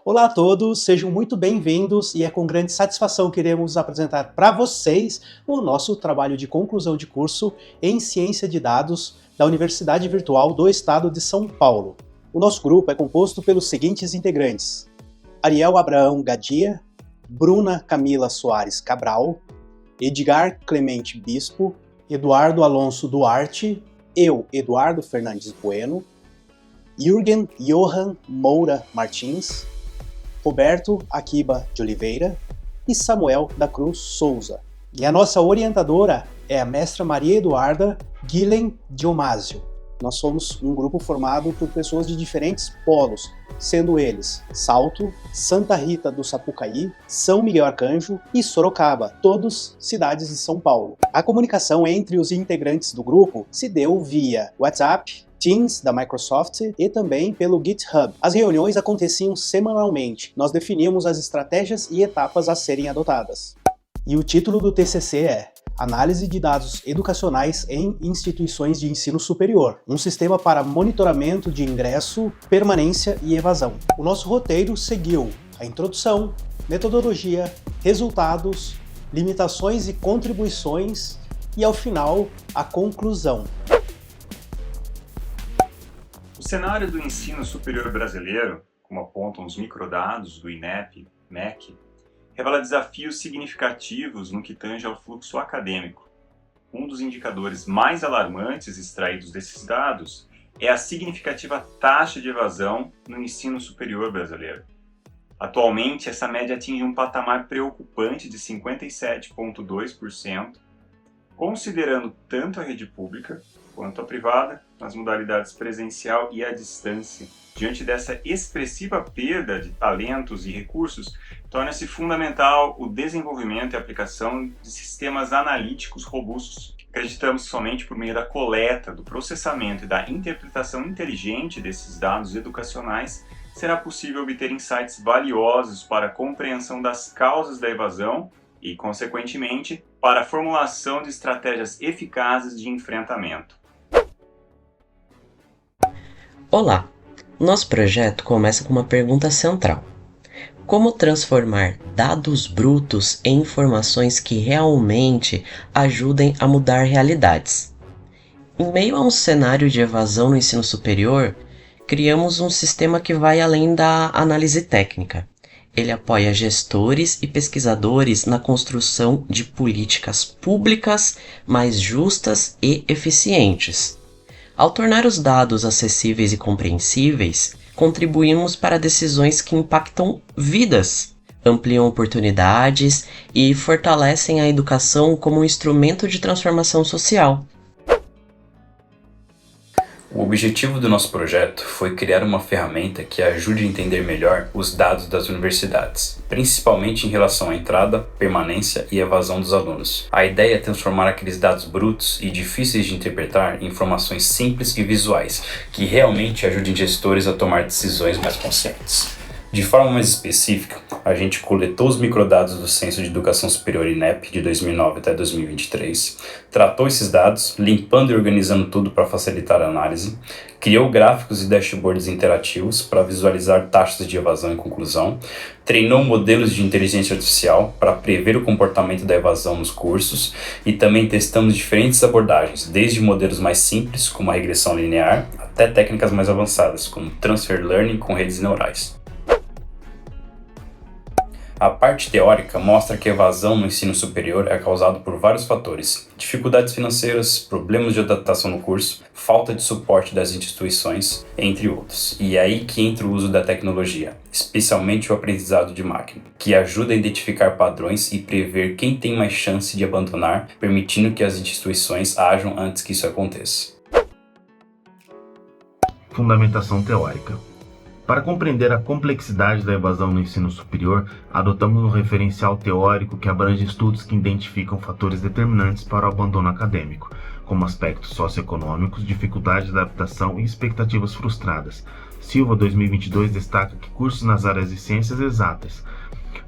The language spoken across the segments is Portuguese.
Olá a todos, sejam muito bem-vindos e é com grande satisfação que iremos apresentar para vocês o nosso trabalho de conclusão de curso em Ciência de Dados da Universidade Virtual do Estado de São Paulo. O nosso grupo é composto pelos seguintes integrantes: Ariel Abraão Gadia, Bruna Camila Soares Cabral, Edgar Clemente Bispo, Eduardo Alonso Duarte, eu, Eduardo Fernandes Bueno, Jürgen Johann Moura Martins, Roberto Akiba de Oliveira e Samuel da Cruz Souza. E a nossa orientadora é a mestra Maria Eduarda Guilhem Diomásio. Nós somos um grupo formado por pessoas de diferentes polos, sendo eles Salto, Santa Rita do Sapucaí, São Miguel Arcanjo e Sorocaba, todos cidades de São Paulo. A comunicação entre os integrantes do grupo se deu via WhatsApp, Teams da Microsoft e também pelo GitHub. As reuniões aconteciam semanalmente. Nós definíamos as estratégias e etapas a serem adotadas. E o título do TCC é Análise de Dados Educacionais em Instituições de Ensino Superior, um sistema para monitoramento de ingresso, permanência e evasão. O nosso roteiro seguiu a introdução, metodologia, resultados, limitações e contribuições e, ao final, a conclusão. O cenário do ensino superior brasileiro, como apontam os microdados do INEP-MEC, revela desafios significativos no que tange ao fluxo acadêmico. Um dos indicadores mais alarmantes extraídos desses dados é a significativa taxa de evasão no ensino superior brasileiro. Atualmente, essa média atinge um patamar preocupante de 57,2%, considerando tanto a rede pública quanto a privada, nas modalidades presencial e à distância. Diante dessa expressiva perda de talentos e recursos, torna-se fundamental o desenvolvimento e aplicação de sistemas analíticos robustos. Acreditamos que somente por meio da coleta, do processamento e da interpretação inteligente desses dados educacionais será possível obter insights valiosos para a compreensão das causas da evasão e, consequentemente, para a formulação de estratégias eficazes de enfrentamento. Olá! Nosso projeto começa com uma pergunta central. Como transformar dados brutos em informações que realmente ajudem a mudar realidades? Em meio a um cenário de evasão no ensino superior, criamos um sistema que vai além da análise técnica. Ele apoia gestores e pesquisadores na construção de políticas públicas mais justas e eficientes. Ao tornar os dados acessíveis e compreensíveis, contribuímos para decisões que impactam vidas, ampliam oportunidades e fortalecem a educação como um instrumento de transformação social. O objetivo do nosso projeto foi criar uma ferramenta que ajude a entender melhor os dados das universidades, principalmente em relação à entrada, permanência e evasão dos alunos. A ideia é transformar aqueles dados brutos e difíceis de interpretar em informações simples e visuais, que realmente ajudem gestores a tomar decisões mais conscientes. De forma mais específica, a gente coletou os microdados do Censo de Educação Superior INEP de 2009 até 2023, tratou esses dados, limpando e organizando tudo para facilitar a análise, criou gráficos e dashboards interativos para visualizar taxas de evasão e conclusão, treinou modelos de inteligência artificial para prever o comportamento da evasão nos cursos e também testamos diferentes abordagens, desde modelos mais simples, como a regressão linear, até técnicas mais avançadas, como Transfer Learning com redes neurais. A parte teórica mostra que a evasão no ensino superior é causada por vários fatores: dificuldades financeiras, problemas de adaptação no curso, falta de suporte das instituições, entre outros. E é aí que entra o uso da tecnologia, especialmente o aprendizado de máquina, que ajuda a identificar padrões e prever quem tem mais chance de abandonar, permitindo que as instituições ajam antes que isso aconteça. Fundamentação teórica. Para compreender a complexidade da evasão no ensino superior, adotamos um referencial teórico que abrange estudos que identificam fatores determinantes para o abandono acadêmico, como aspectos socioeconômicos, dificuldade de adaptação e expectativas frustradas. Silva, 2022, destaca que cursos nas áreas de ciências exatas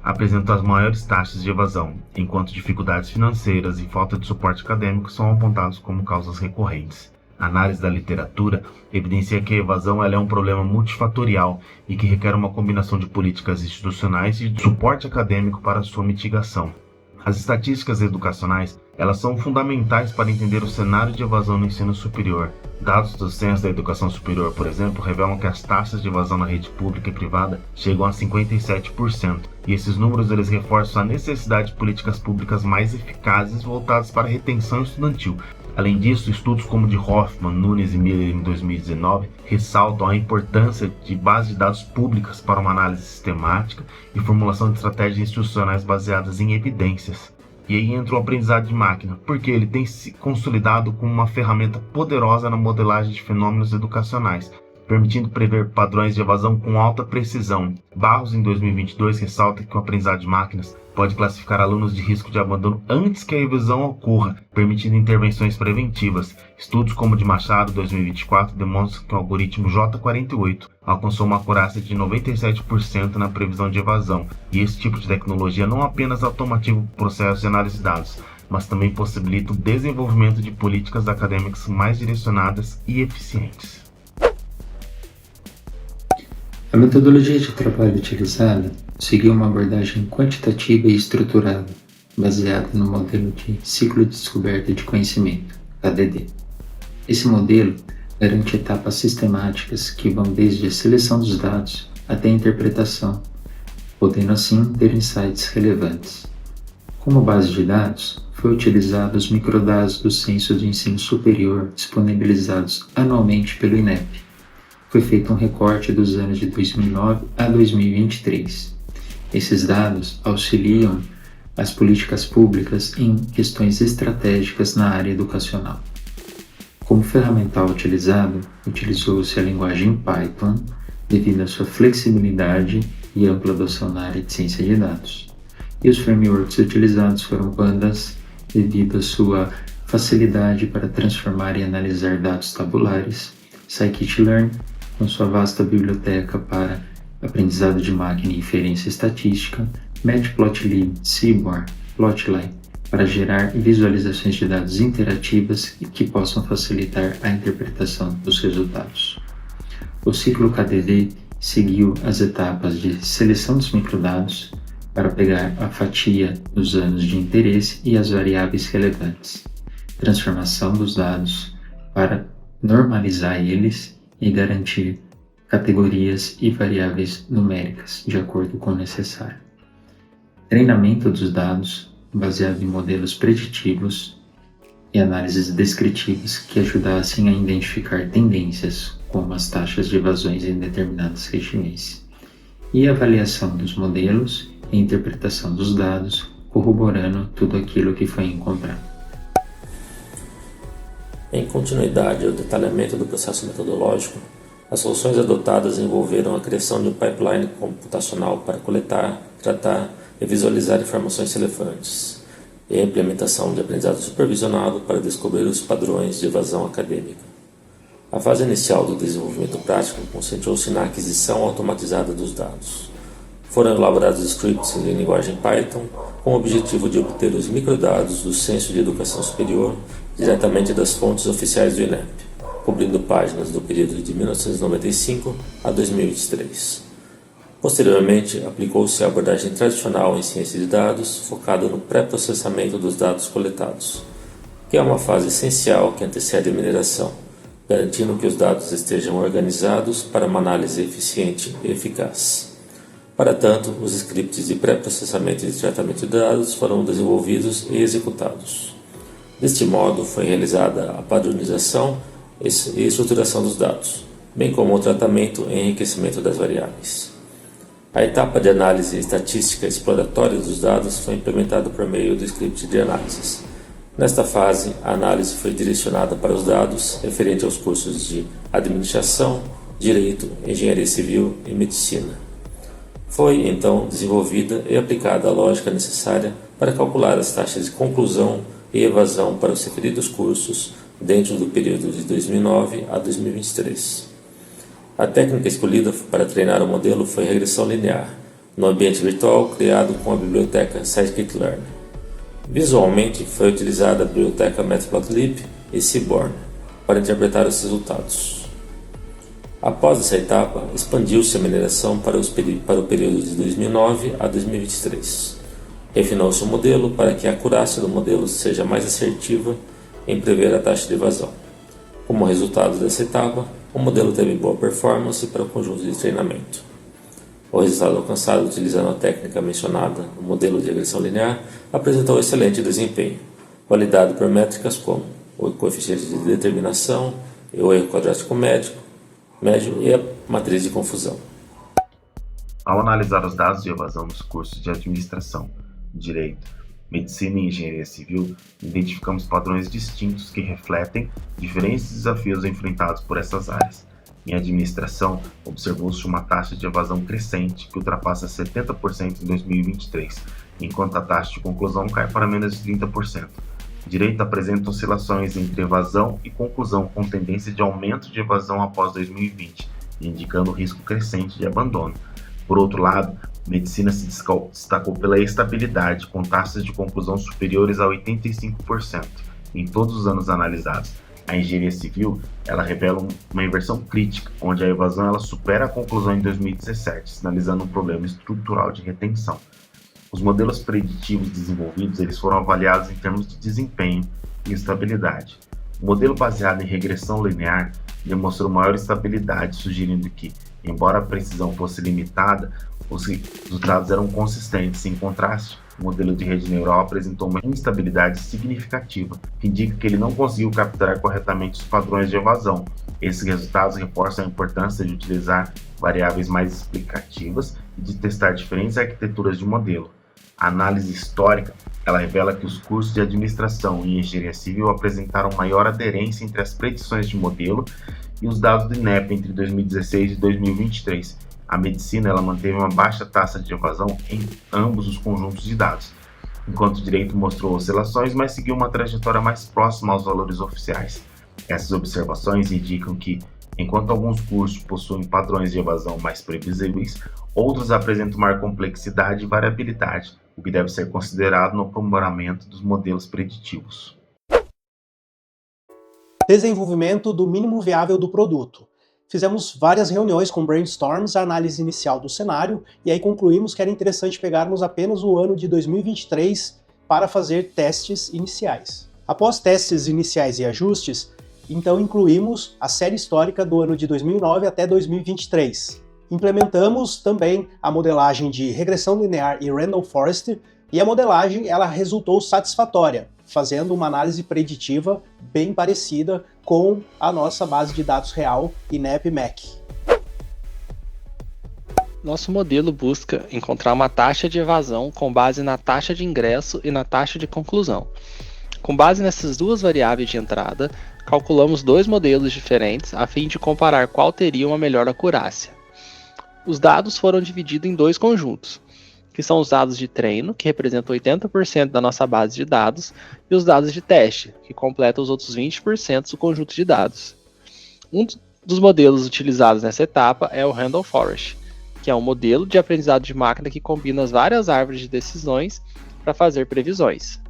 apresentam as maiores taxas de evasão, enquanto dificuldades financeiras e falta de suporte acadêmico são apontados como causas recorrentes. A análise da literatura evidencia que a evasão ela é um problema multifatorial e que requer uma combinação de políticas institucionais e de suporte acadêmico para sua mitigação. As estatísticas educacionais elas são fundamentais para entender o cenário de evasão no ensino superior. Dados do Censo da Educação Superior, por exemplo, revelam que as taxas de evasão na rede pública e privada chegam a 57%. E esses números eles reforçam a necessidade de políticas públicas mais eficazes voltadas para a retenção estudantil. Além disso, estudos como o de Hoffman, Nunes e Miller em 2019 ressaltam a importância de bases de dados públicas para uma análise sistemática e formulação de estratégias institucionais baseadas em evidências. E aí entra o aprendizado de máquina, porque ele tem se consolidado como uma ferramenta poderosa na modelagem de fenômenos educacionais, permitindo prever padrões de evasão com alta precisão. Barros, em 2022, ressalta que o aprendizado de máquinas pode classificar alunos de risco de abandono antes que a evasão ocorra, permitindo intervenções preventivas. Estudos como o de Machado, 2024, demonstram que o algoritmo J48 alcançou uma acurácia de 97% na previsão de evasão, e esse tipo de tecnologia não apenas automatiza o processo de análise de dados, mas também possibilita o desenvolvimento de políticas acadêmicas mais direcionadas e eficientes. A metodologia de trabalho utilizada seguiu uma abordagem quantitativa e estruturada, baseada no modelo de ciclo de descoberta de conhecimento, KDD. Esse modelo garante etapas sistemáticas que vão desde a seleção dos dados até a interpretação, podendo assim ter insights relevantes. Como base de dados, foi utilizado os microdados do Censo de Ensino Superior disponibilizados anualmente pelo INEP. Foi feito um recorte dos anos de 2009 a 2023. Esses dados auxiliam as políticas públicas em questões estratégicas na área educacional. Como ferramental utilizado, utilizou-se a linguagem Python devido à sua flexibilidade e ampla adoção na área de ciência de dados. E os frameworks utilizados foram Pandas devido à sua facilidade para transformar e analisar dados tabulares, Scikit-learn com sua vasta biblioteca para aprendizado de máquina e inferência estatística, Matplotlib, Seaborn, Plotly, para gerar visualizações de dados interativas e que possam facilitar a interpretação dos resultados. O ciclo KDD seguiu as etapas de seleção dos microdados para pegar a fatia dos anos de interesse e as variáveis relevantes, transformação dos dados para normalizar eles e garantir categorias e variáveis numéricas de acordo com o necessário. Treinamento dos dados baseado em modelos preditivos e análises descritivas que ajudassem a identificar tendências, como as taxas de evasões em determinadas regiões, e avaliação dos modelos e interpretação dos dados, corroborando tudo aquilo que foi encontrado. Em continuidade ao detalhamento do processo metodológico, as soluções adotadas envolveram a criação de um pipeline computacional para coletar, tratar e visualizar informações relevantes, e a implementação de aprendizado supervisionado para descobrir os padrões de evasão acadêmica. A fase inicial do desenvolvimento prático concentrou-se na aquisição automatizada dos dados. Foram elaborados scripts em linguagem Python com o objetivo de obter os microdados do Censo de Educação Superior diretamente das fontes oficiais do INEP, cobrindo páginas do período de 1995 a 2023. Posteriormente, aplicou-se a abordagem tradicional em ciência de dados, focada no pré-processamento dos dados coletados, que é uma fase essencial que antecede a mineração, garantindo que os dados estejam organizados para uma análise eficiente e eficaz. Para tanto, os scripts de pré-processamento e de tratamento de dados foram desenvolvidos e executados. Deste modo, foi realizada a padronização e estruturação dos dados, bem como o tratamento e enriquecimento das variáveis. A etapa de análise estatística exploratória dos dados foi implementada por meio do script de análise. Nesta fase, a análise foi direcionada para os dados referentes aos cursos de Administração, Direito, Engenharia Civil e Medicina. Foi, então, desenvolvida e aplicada a lógica necessária para calcular as taxas de conclusão e evasão para os referidos cursos dentro do período de 2009 a 2023. A técnica escolhida para treinar o modelo foi regressão linear, no ambiente virtual criado com a biblioteca Scikit-learn. Visualmente, foi utilizada a biblioteca Matplotlib e Seaborn. para interpretar os resultados. Após essa etapa, expandiu-se a mineração para o período de 2009 a 2023. Refinou-se o modelo para que a acurácia do modelo seja mais assertiva em prever a taxa de evasão. Como resultado dessa etapa, o modelo teve boa performance para o conjunto de treinamento. O resultado alcançado utilizando a técnica mencionada no modelo de regressão linear apresentou excelente desempenho, validado por métricas como o coeficiente de determinação, o erro quadrático médio e a matriz de confusão. Ao analisar os dados de evasão nos cursos de Administração, Direito, Medicina e Engenharia Civil, identificamos padrões distintos que refletem diferentes desafios enfrentados por essas áreas. Em administração, observou-se uma taxa de evasão crescente que ultrapassa 70% em 2023, enquanto a taxa de conclusão cai para menos de 30%. Direito apresenta oscilações entre evasão e conclusão com tendência de aumento de evasão após 2020, indicando risco crescente de abandono. Por outro lado, Medicina se destacou pela estabilidade, com taxas de conclusão superiores a 85% em todos os anos analisados. A engenharia civil, ela revela uma inversão crítica, onde a evasão ela supera a conclusão em 2017, sinalizando um problema estrutural de retenção. Os modelos preditivos desenvolvidos eles foram avaliados em termos de desempenho e estabilidade. O modelo baseado em regressão linear demonstrou maior estabilidade, sugerindo que, embora a precisão fosse limitada, os resultados eram consistentes. Em contraste, o modelo de rede neural apresentou uma instabilidade significativa, que indica que ele não conseguiu capturar corretamente os padrões de evasão. Esses resultados reforçam a importância de utilizar variáveis mais explicativas e de testar diferentes arquiteturas de modelo. A análise histórica ela revela que os cursos de administração e engenharia civil apresentaram maior aderência entre as predições de modelo e os dados do INEP entre 2016 e 2023. A medicina ela manteve uma baixa taxa de evasão em ambos os conjuntos de dados, enquanto o direito mostrou oscilações, mas seguiu uma trajetória mais próxima aos valores oficiais. Essas observações indicam que, enquanto alguns cursos possuem padrões de evasão mais previsíveis, outros apresentam maior complexidade e variabilidade, o que deve ser considerado no aprimoramento dos modelos preditivos. Desenvolvimento do mínimo viável do produto. Fizemos várias reuniões com brainstorms, a análise inicial do cenário, e aí concluímos que era interessante pegarmos apenas o ano de 2023 para fazer testes iniciais. Após testes iniciais e ajustes, então incluímos a série histórica do ano de 2009 até 2023. Implementamos também a modelagem de regressão linear e Randall Forest, e a modelagem ela resultou satisfatória, fazendo uma análise preditiva bem parecida com a nossa base de dados real INEP-MEC. Nosso modelo busca encontrar uma taxa de evasão com base na taxa de ingresso e na taxa de conclusão. Com base nessas duas variáveis de entrada, calculamos dois modelos diferentes a fim de comparar qual teria uma melhor acurácia. Os dados foram divididos em dois conjuntos, que são os dados de treino, que representam 80% da nossa base de dados, e os dados de teste, que completam os outros 20% do conjunto de dados. Um dos modelos utilizados nessa etapa é o Randall Forest, que é um modelo de aprendizado de máquina que combina as várias árvores de decisões para fazer previsões.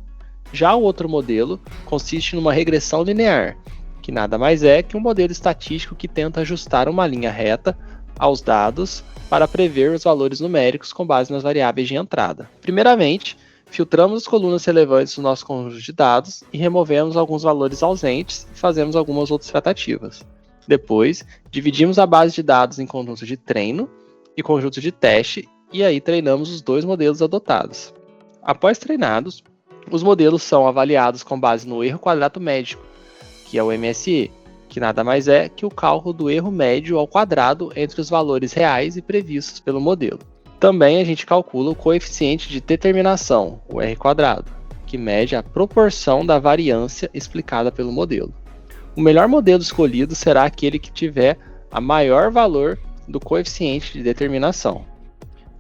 Já o outro modelo consiste numa regressão linear, que nada mais é que um modelo estatístico que tenta ajustar uma linha reta aos dados para prever os valores numéricos com base nas variáveis de entrada. Primeiramente, filtramos as colunas relevantes do nosso conjunto de dados e removemos alguns valores ausentes e fazemos algumas outras tratativas. Depois, dividimos a base de dados em conjunto de treino e conjunto de teste e aí treinamos os dois modelos adotados. Após treinados, os modelos são avaliados com base no erro quadrado médio, que é o MSE, que nada mais é que o cálculo do erro médio ao quadrado entre os valores reais e previstos pelo modelo. Também a gente calcula o coeficiente de determinação, o R², que mede a proporção da variância explicada pelo modelo. O melhor modelo escolhido será aquele que tiver a maior valor do coeficiente de determinação.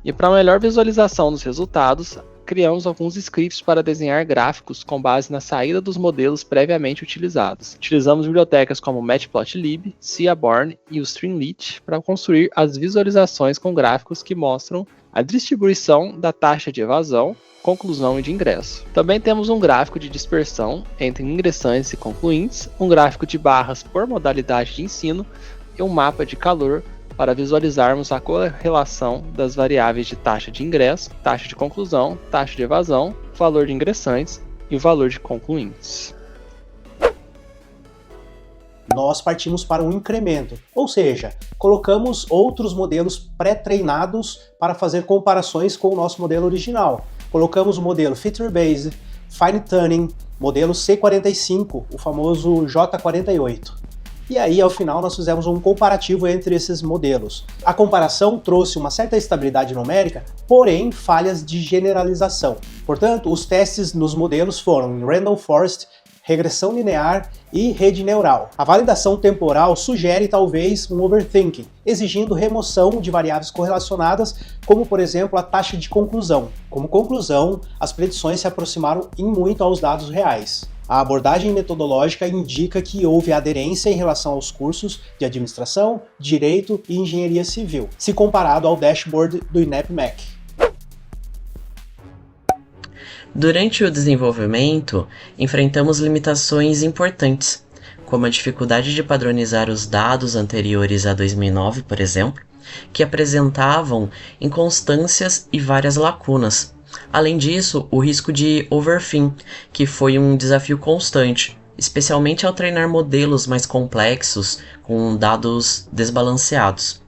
E para melhor visualização dos resultados, criamos alguns scripts para desenhar gráficos com base na saída dos modelos previamente utilizados. Utilizamos bibliotecas como Matplotlib, Seaborn e o Streamlit para construir as visualizações com gráficos que mostram a distribuição da taxa de evasão, conclusão e de ingresso. Também temos um gráfico de dispersão entre ingressantes e concluintes, um gráfico de barras por modalidade de ensino e um mapa de calor para visualizarmos a correlação das variáveis de taxa de ingresso, taxa de conclusão, taxa de evasão, valor de ingressantes e o valor de concluintes. Nós partimos para um incremento, ou seja, colocamos outros modelos pré-treinados para fazer comparações com o nosso modelo original. Colocamos o modelo Feature Based, Fine Tuning, modelo C45, o famoso J48. E aí, ao final, nós fizemos um comparativo entre esses modelos. A comparação trouxe uma certa estabilidade numérica, porém falhas de generalização. Portanto, os testes nos modelos foram em Random Forest, regressão linear e rede neural. A validação temporal sugere talvez um overthinking, exigindo remoção de variáveis correlacionadas, como por exemplo a taxa de conclusão. Como conclusão, as predições se aproximaram em muito aos dados reais. A abordagem metodológica indica que houve aderência em relação aos cursos de administração, direito e engenharia civil, se comparado ao dashboard do INEP-MEC. Durante o desenvolvimento, enfrentamos limitações importantes, como a dificuldade de padronizar os dados anteriores a 2009, por exemplo, que apresentavam inconstâncias e várias lacunas. Além disso, o risco de overfit, que foi um desafio constante, especialmente ao treinar modelos mais complexos com dados desbalanceados.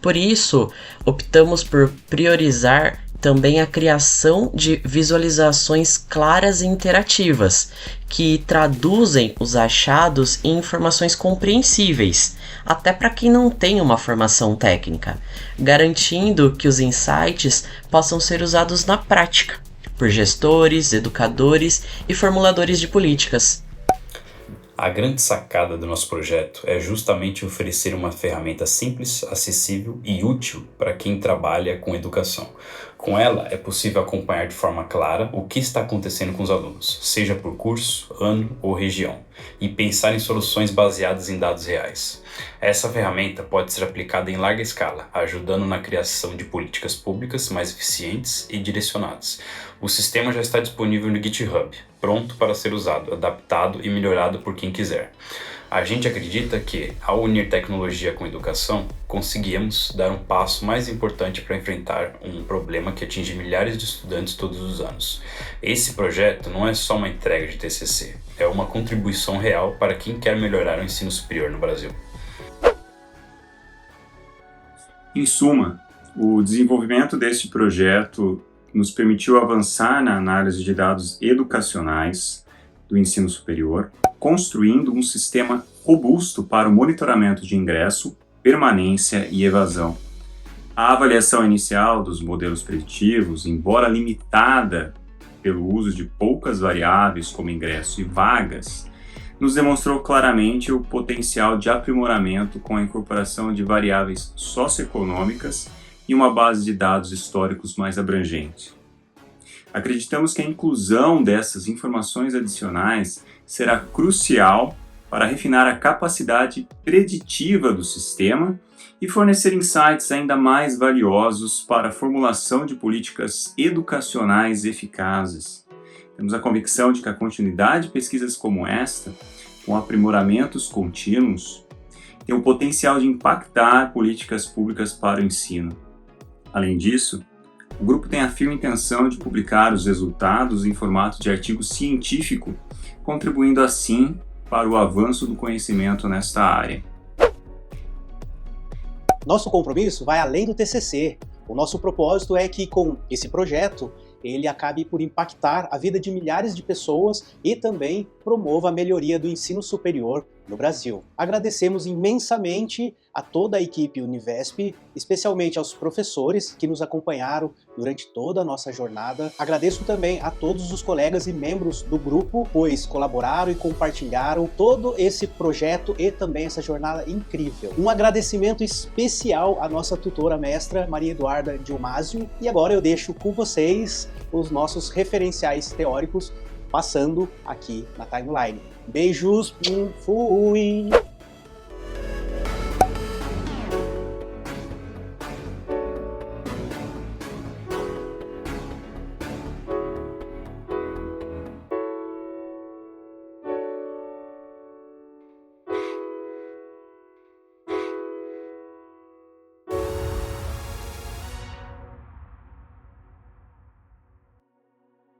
Por isso, optamos por priorizar também a criação de visualizações claras e interativas, que traduzem os achados em informações compreensíveis, até para quem não tem uma formação técnica, garantindo que os insights possam ser usados na prática, por gestores, educadores e formuladores de políticas. A grande sacada do nosso projeto é justamente oferecer uma ferramenta simples, acessível e útil para quem trabalha com educação. Com ela, é possível acompanhar de forma clara o que está acontecendo com os alunos, seja por curso, ano ou região, e pensar em soluções baseadas em dados reais. Essa ferramenta pode ser aplicada em larga escala, ajudando na criação de políticas públicas mais eficientes e direcionadas. O sistema já está disponível no GitHub, pronto para ser usado, adaptado e melhorado por quem quiser. A gente acredita que, ao unir tecnologia com educação, conseguimos dar um passo mais importante para enfrentar um problema que atinge milhares de estudantes todos os anos. Esse projeto não é só uma entrega de TCC, é uma contribuição real para quem quer melhorar o ensino superior no Brasil. Em suma, o desenvolvimento deste projeto nos permitiu avançar na análise de dados educacionais do ensino superior, construindo um sistema robusto para o monitoramento de ingresso, permanência e evasão. A avaliação inicial dos modelos preditivos, embora limitada pelo uso de poucas variáveis como ingresso e vagas, nos demonstrou claramente o potencial de aprimoramento com a incorporação de variáveis socioeconômicas e uma base de dados históricos mais abrangente. Acreditamos que a inclusão dessas informações adicionais será crucial para refinar a capacidade preditiva do sistema e fornecer insights ainda mais valiosos para a formulação de políticas educacionais eficazes. Temos a convicção de que a continuidade de pesquisas como esta, com aprimoramentos contínuos, tem o potencial de impactar políticas públicas para o ensino. Além disso, o grupo tem a firme intenção de publicar os resultados em formato de artigo científico, contribuindo assim para o avanço do conhecimento nesta área. Nosso compromisso vai além do TCC. O nosso propósito é que, com esse projeto, ele acabe por impactar a vida de milhares de pessoas e também promova a melhoria do ensino superior no Brasil. Agradecemos imensamente a toda a equipe Univesp, especialmente aos professores que nos acompanharam durante toda a nossa jornada. Agradeço também a todos os colegas e membros do grupo, pois colaboraram e compartilharam todo esse projeto e também essa jornada incrível. Um agradecimento especial à nossa tutora mestra, Maria Eduarda Dilmásio. E agora eu deixo com vocês os nossos referenciais teóricos passando aqui na timeline. Beijos, fui!